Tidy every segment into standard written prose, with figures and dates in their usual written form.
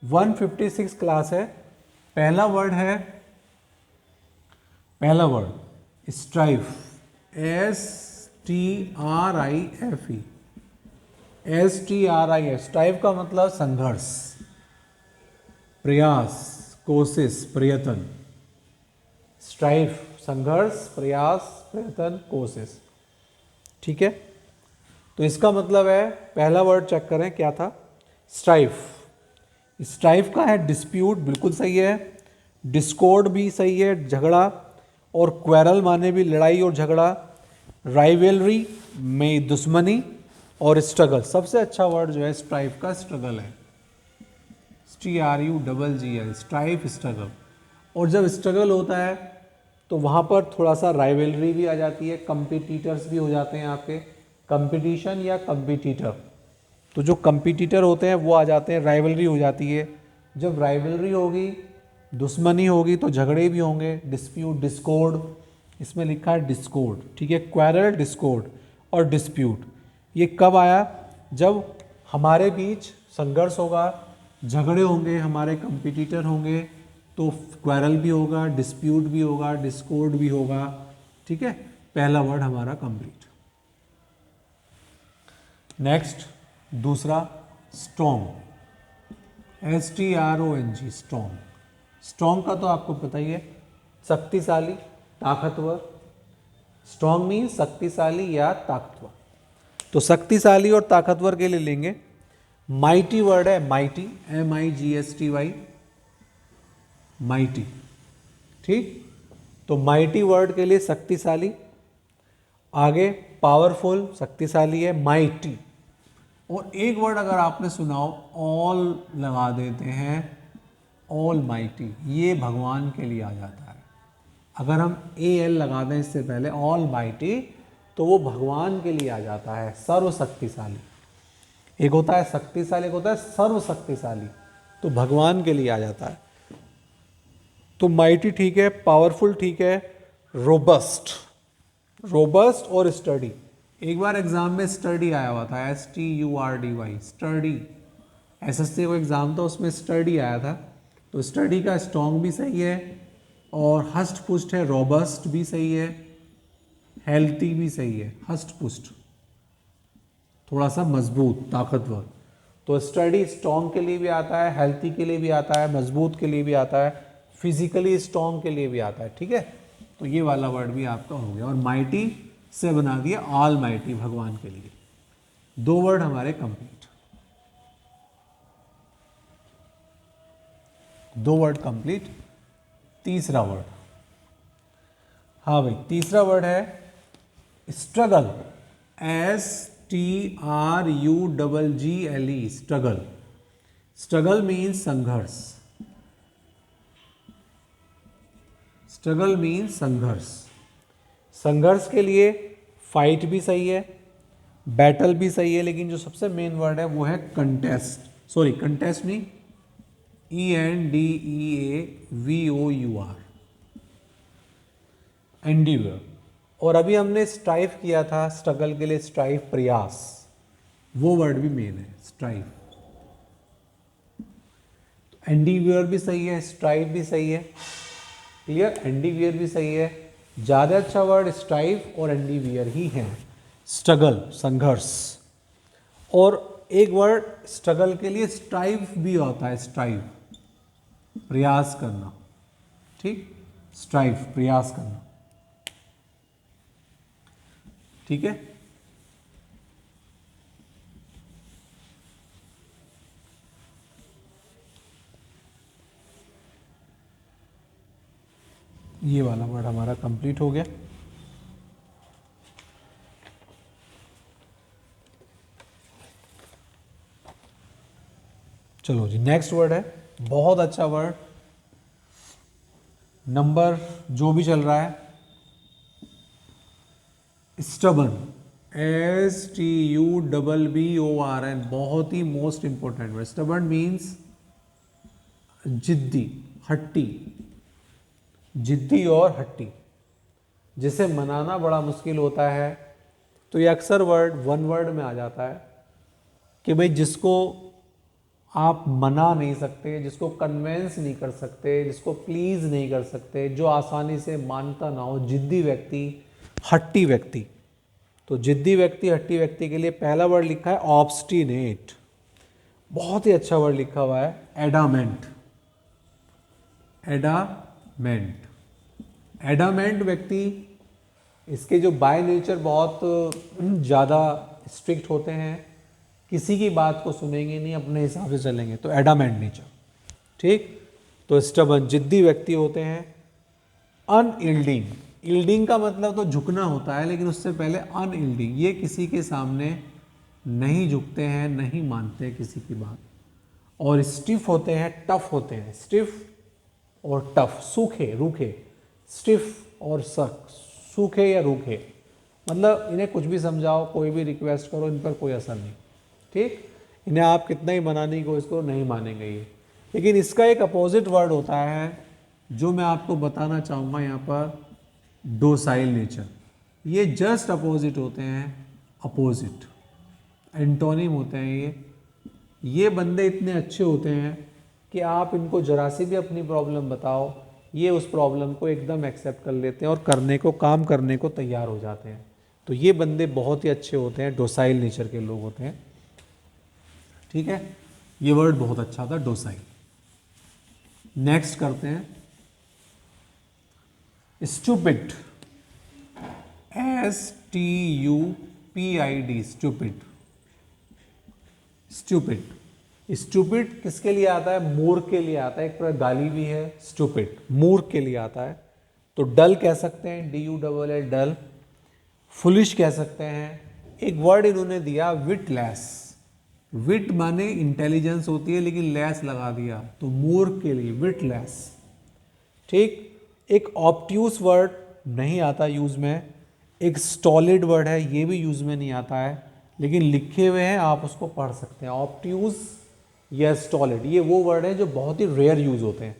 156 class है। पहला word strife, STRIFE, STRIF। Strife का मतलब संघर्ष, प्रयास, कोशिश, प्रयत्न। स्ट्राइफ संघर्ष, प्रयास, प्रयत्न, कोशिश। ठीक है, तो इसका मतलब है, पहला वर्ड चेक करें क्या था, स्ट्राइफ। स्ट्राइफ का है डिस्प्यूट, बिल्कुल सही है। डिस्कॉर्ड भी सही है, झगड़ा। और क्वेरल माने भी लड़ाई और झगड़ा। राइवलरी में दुश्मनी। और स्ट्रगल, सबसे अच्छा वर्ड जो है स्ट्राइफ का स्ट्रगल है, STRUGGL, स्ट्राइफ, स्ट्रगल। और जब स्ट्रगल होता है तो वहाँ पर थोड़ा सा राइवलरी भी आ जाती है, कंपिटिटर्स भी हो जाते हैं आपके, कंपटीशन या कंपिटिटर। तो जो कंपिटिटर होते हैं वो आ जाते हैं, राइवलरी हो जाती है। जब राइवलरी होगी, दुश्मनी होगी, तो झगड़े भी होंगे, डिस्प्यूट, डिस्कॉर्ड। इसमें लिखा है डिस्कॉर्ड, ठीक है, क्वेरल, डिस्कॉर्ड और डिस्प्यूट। ये कब आया, जब हमारे बीच संघर्ष होगा, झगड़े होंगे, हमारे कंपिटिटर होंगे, तो क्वेरल भी होगा, डिस्प्यूट भी होगा, डिस्कॉर्ड भी होगा। ठीक है, पहला वर्ड हमारा कंप्लीट। नेक्स्ट, दूसरा स्ट्रॉन्ग, STRONG, स्ट्रॉन्ग। स्ट्रॉन्ग का तो आपको पता ही है, शक्तिशाली, ताकतवर। स्ट्रॉन्ग मीन्स शक्तिशाली या ताकतवर। तो शक्तिशाली और ताकतवर के लिए लेंगे माइटी वर्ड है, माइटी, MIGSTY, माइटी। ठीक, तो माइटी वर्ड के लिए शक्तिशाली। आगे पावरफुल, शक्तिशाली है, माइटी। और एक वर्ड अगर आपने सुना हो, ऑल लगा देते हैं, ऑल माइटी, ये भगवान के लिए आ जाता है। अगर हम AL लगा दें इससे पहले, ऑल माइटी, तो वो भगवान के लिए आ जाता है, सर्वशक्तिशाली। एक होता है शक्तिशाली, एक होता है सर्वशक्तिशाली, तो भगवान के लिए आ जाता है। तो माइटी ठीक है, पावरफुल ठीक है, रोबस्ट, रोबस्ट और स्टडी। एक बार एग्जाम में स्टडी आया हुआ था, STURDY, स्टडी। SSC को एग्जाम था, उसमें स्टडी आया था। तो स्टडी का स्ट्रॉन्ग भी सही है, और हष्ट पुष्ट है, रोबस्ट भी सही है, हेल्थी भी सही है। हष्ट पुष्ट थोड़ा सा मजबूत, ताकतवर। तो स्टडी स्ट्रॉन्ग के लिए भी आता है, हेल्थी के लिए भी आता है, मजबूत के लिए भी आता है, फिजिकली स्ट्रॉन्ग के लिए भी आता है। ठीक है, तो ये वाला वर्ड भी आपका हो गया। और माइटी से बना दिया ऑल माइटी, भगवान के लिए। दो वर्ड हमारे कंप्लीट, दो वर्ड कंप्लीट। तीसरा वर्ड, हाँ भाई, तीसरा वर्ड है struggle, STRUGGLE, struggle. Struggle means संघर्ष, स्ट्रगल मीन्स संघर्ष। संघर्ष के लिए फाइट भी सही है, बैटल भी सही है, लेकिन जो सबसे मेन वर्ड है वो है कंटेस्ट। सॉरी, कंटेस्ट नहीं, ENDEAVOUR, एंडीवर। और अभी हमने स्ट्राइव किया था स्ट्रगल के लिए, स्ट्राइव प्रयास, वो वर्ड भी मेन है, स्ट्राइव। एंडीवियर भी सही है, स्ट्राइव भी सही है, क्लियर। एंडीवियर भी सही है, ज़्यादा अच्छा वर्ड स्ट्राइव और एंडीवियर ही है। स्ट्रगल, संघर्ष। और एक वर्ड स्ट्रगल के लिए स्ट्राइव भी होता है, स्ट्राइव, प्रयास करना। ठीक, स्ट्राइव, प्रयास करना। ठीक है, ये वाला वर्ड हमारा कंप्लीट हो गया। चलो जी, नेक्स्ट वर्ड है, बहुत अच्छा वर्ड, नंबर जो भी चल रहा है, स्टबन, STUBBORN, बहुत ही most important word. Stubborn means जिद्दी, हट्टी, जिद्दी और हट्टी, जिसे मनाना बड़ा मुश्किल होता है। तो ये अक्सर वर्ड वन वर्ड में आ जाता है कि भाई जिसको आप मना नहीं सकते, जिसको कन्वेंस नहीं कर सकते, जिसको प्लीज नहीं कर सकते, जो आसानी से मानता ना हो, जिद्दी व्यक्ति, हट्टी व्यक्ति। तो जिद्दी व्यक्ति, हट्टी व्यक्ति के लिए पहला वर्ड लिखा है ऑब्स्टिनेट, बहुत ही अच्छा वर्ड लिखा हुआ है एडामेंट। एडामेंट, एडामेंट व्यक्ति, इसके जो बाय नेचर बहुत ज़्यादा स्ट्रिक्ट होते हैं, किसी की बात को सुनेंगे नहीं, अपने हिसाब से चलेंगे, तो एडामेंट नेचर। ठीक, तो स्टबर्न जिद्दी व्यक्ति होते हैं। अनइल्डिंग, इल्डिंग का मतलब तो झुकना होता है, लेकिन उससे पहले अनइल्डिंग, ये किसी के सामने नहीं झुकते हैं, नहीं मानते किसी की बात। और स्टिफ होते हैं, टफ होते हैं, स्टिफ और टफ, सूखे रूखे, स्टिफ और सख्त, सूखे या रूखे, मतलब इन्हें कुछ भी समझाओ, कोई भी रिक्वेस्ट करो, इन पर कोई असर नहीं। ठीक, इन्हें आप कितना ही मनाने की कोशिश करो, नहीं मानेंगे ये। लेकिन इसका एक अपोजिट वर्ड होता है जो मैं आपको बताना चाहूँगा यहाँ पर, डोसाइल नेचर। ये जस्ट अपोजिट होते हैं, अपोजिट, एंटोनिम होते हैं ये बंदे इतने अच्छे होते हैं कि आप इनको जरा सी भी अपनी प्रॉब्लम बताओ, ये उस प्रॉब्लम को एकदम एक्सेप्ट कर लेते हैं और करने को, काम करने को तैयार हो जाते हैं। तो ये बंदे बहुत ही अच्छे होते हैं, डोसाइल नेचर के लोग होते हैं। ठीक है, ये वर्ड बहुत अच्छा था, डोसाइल। नेक्स्ट करते हैं stupid, STUPID, stupid. Stupid, stupid किसके लिए आता है? मूर्ख के लिए आता है, एक प्रकार गाली भी है। स्टूपिड मूर्ख के लिए आता है। तो डल कह सकते हैं, DULL, डल। फुलिश कह सकते हैं। एक वर्ड इन्होंने दिया विटलेस, विट माने इंटेलिजेंस होती है, लेकिन लेस लगा दिया, तो मूर्ख के लिए विटलेस। ठीक, एक ऑब्ट्यूस वर्ड नहीं आता यूज में, एक स्टॉलिड वर्ड है, ये भी यूज में नहीं आता है, लेकिन लिखे हुए हैं, आप उसको पढ़ सकते हैं। ऑब्ट्यूस या स्टॉलिड, ये वो वर्ड है जो बहुत ही रेयर यूज होते हैं,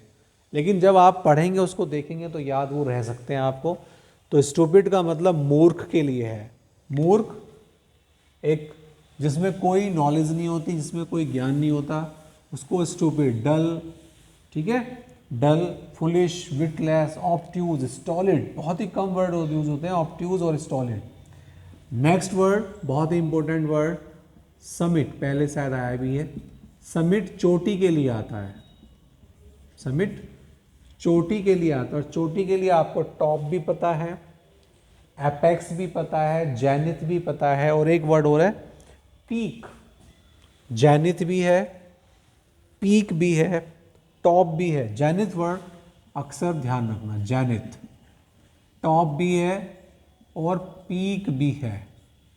लेकिन जब आप पढ़ेंगे, उसको देखेंगे तो याद वो रह सकते हैं आपको। तो स्टूपिड का मतलब मूर्ख के लिए है। मूर्ख, एक जिसमें कोई नॉलेज नहीं होती, जिसमें कोई ज्ञान नहीं होता, उसको स्टूपिड। डल, ठीक है, डल, फुलिश, विटलेस, ऑब्ट्यूज, स्टॉलिड, बहुत ही कम वर्ड यूज होते हैं, ऑब्ट्यूज और स्टॉलिड। नेक्स्ट वर्ड बहुत ही इंपॉर्टेंट वर्ड, समिट, पहले शायद आया भी है। समिट चोटी के लिए आता है, समिट चोटी के लिए आता है। और चोटी के लिए आपको टॉप भी पता है, एपेक्स भी पता है, जेनिथ भी पता है, और एक वर्ड और है पीक। जेनिथ भी है, पीक भी है, टॉप भी है। जेनिथ वर्ड अक्सर ध्यान रखना, जेनिथ, टॉप भी है और पीक भी है।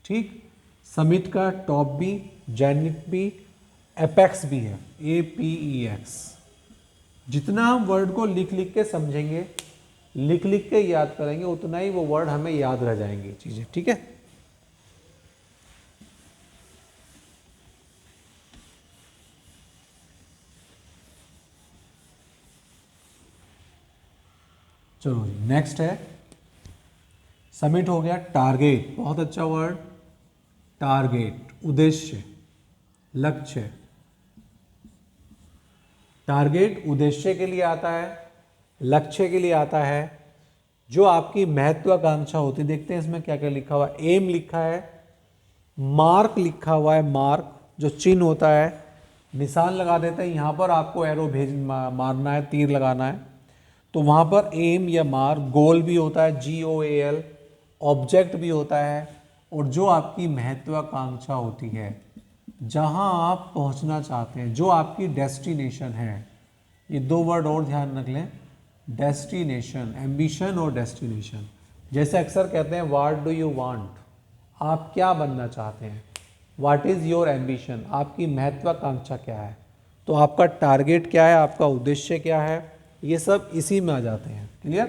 ठीक, समिट का टॉप भी, जेनिथ भी, एपेक्स भी है, APEX। जितना हम वर्ड को लिख लिख के समझेंगे, लिख लिख के याद करेंगे, उतना ही वो वर्ड हमें याद रह जाएंगे चीजें। ठीक है, चलो नेक्स्ट है, समिट हो गया। टारगेट, बहुत अच्छा वर्ड, टारगेट, उद्देश्य, लक्ष्य। टारगेट उद्देश्य के लिए आता है, लक्ष्य के लिए आता है, जो आपकी महत्वाकांक्षा होती है। देखते हैं इसमें क्या क्या लिखा हुआ है। एम लिखा है, मार्क लिखा हुआ है, मार्क जो चिन्ह होता है, निशान लगा देते हैं, यहाँ पर आपको एरो मारना है, तीर लगाना है, तो वहाँ पर एम या मार्क। गोल भी होता है, GOAL, ऑब्जेक्ट भी होता है, और जो आपकी महत्वाकांक्षा होती है, जहाँ आप पहुँचना चाहते हैं, जो आपकी डेस्टिनेशन है। ये दो वर्ड और ध्यान रख लें, डेस्टिनेशन, एम्बिशन और डेस्टिनेशन। जैसे अक्सर कहते हैं व्हाट डू यू वांट, आप क्या बनना चाहते हैं। व्हाट इज़ योर एम्बिशन, आपकी महत्वाकांक्षा क्या है। तो आपका टारगेट क्या है, आपका उद्देश्य क्या है, ये सब इसी में आ जाते हैं। क्लियर।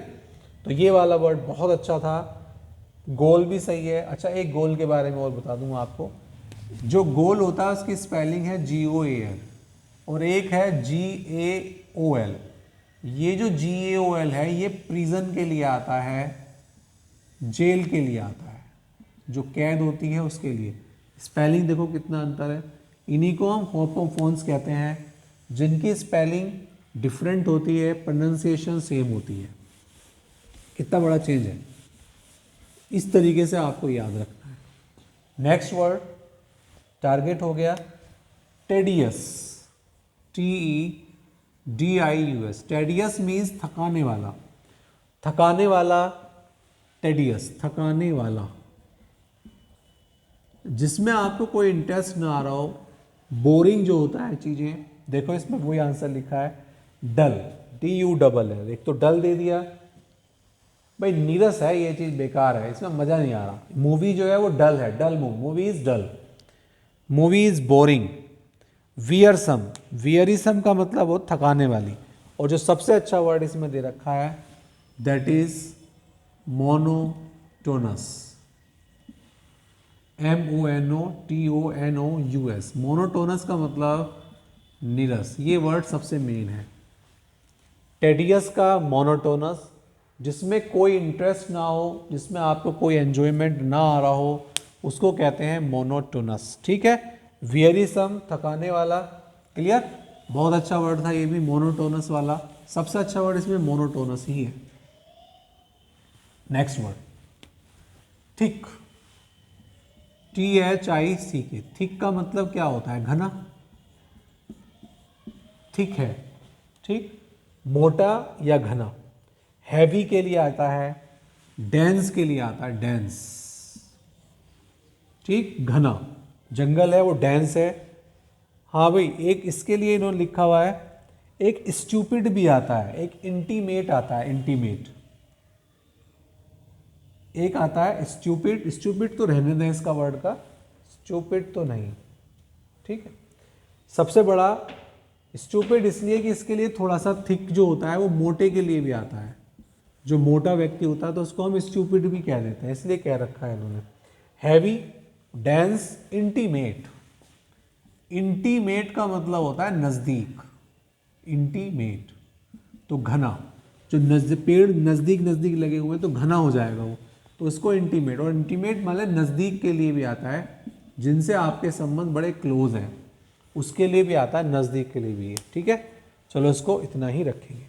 तो ये वाला वर्ड बहुत अच्छा था। गोल भी सही है। अच्छा, एक गोल के बारे में और बता दूंगा आपको। जो गोल होता है उसकी स्पेलिंग है GOAL और एक है GAOL। ये जो GAOL है ये प्रिजन के लिए आता है, जेल के लिए आता है, जो कैद होती है उसके लिए। स्पेलिंग देखो कितना अंतर है। इन्हीं को हम होमोफोन्स कहते हैं, जिनकी स्पेलिंग डिफरेंट होती है, प्रोनाउंसिएशन सेम होती है। कितना बड़ा चेंज है, इस तरीके से आपको याद रखना है। नेक्स्ट वर्ड टारगेट हो गया टेडियस, TEDIUS। टेडियस मीन्स थकाने वाला, थकाने वाला, टेडियस थकाने वाला, जिसमें आपको कोई इंटरेस्ट ना आ रहा हो, बोरिंग जो होता है चीज़ें। देखो इसमें वही आंसर लिखा है डल, DU है, एक तो डल दे दिया भाई, नीरस है ये चीज़, बेकार है, इसमें मज़ा नहीं आ रहा। मूवी जो है वो डल है, dull movie is dull, movie is boring. Wearisome, wearisome का मतलब हो थकाने वाली। और जो सबसे अच्छा वर्ड इसमें दे रखा है that is monotonous, MONOTONOUS। Monotonous का मतलब नीरस, ये वर्ड सबसे मेन है। टेडियस का मोनोटोनस, जिसमें कोई इंटरेस्ट ना हो, जिसमें आपको कोई एंजॉयमेंट ना आ रहा हो, उसको कहते हैं मोनोटोनस। ठीक है, वियरिसम थकाने वाला, क्लियर। बहुत अच्छा वर्ड था ये भी, मोनोटोनस वाला। सबसे अच्छा वर्ड इसमें मोनोटोनस ही है। Next word thick, THICK। Thick का मतलब क्या होता है, घना, थिक है, ठीक, मोटा या घना। हैवी के लिए आता है, डेंस के लिए आता है, डेंस, ठीक, घना। जंगल है वो डेंस है। हाँ भाई, एक इसके लिए इन्होंने लिखा हुआ है, एक स्टूपिड भी आता है, एक इंटीमेट आता है, इंटीमेट। एक आता है स्टूपिड, स्टूपिड तो रहने दें इसका वर्ड का, स्टूपिड तो नहीं, ठीक है। सबसे बड़ा स्टूपिड इसलिए कि इसके लिए थोड़ा सा थिक जो होता है वो मोटे के लिए भी आता है। जो मोटा व्यक्ति होता है तो उसको हम स्टूपिड भी कह देते हैं, इसलिए कह रखा है इन्होंने। Heavy, dense, intimate. इंटीमेट का मतलब होता है नज़दीक, इंटीमेट तो घना। जो पेड़ नज़दीक नज़दीक लगे हुए तो घना हो जाएगा वो, तो इसको इंटीमेट। और इंटीमेट मतलब नज़दीक के लिए भी आता है, जिनसे आपके संबंध बड़े क्लोज हैं उसके लिए भी आता है, नज़दीक के लिए भी है। ठीक है, चलो इसको इतना ही रखेंगे।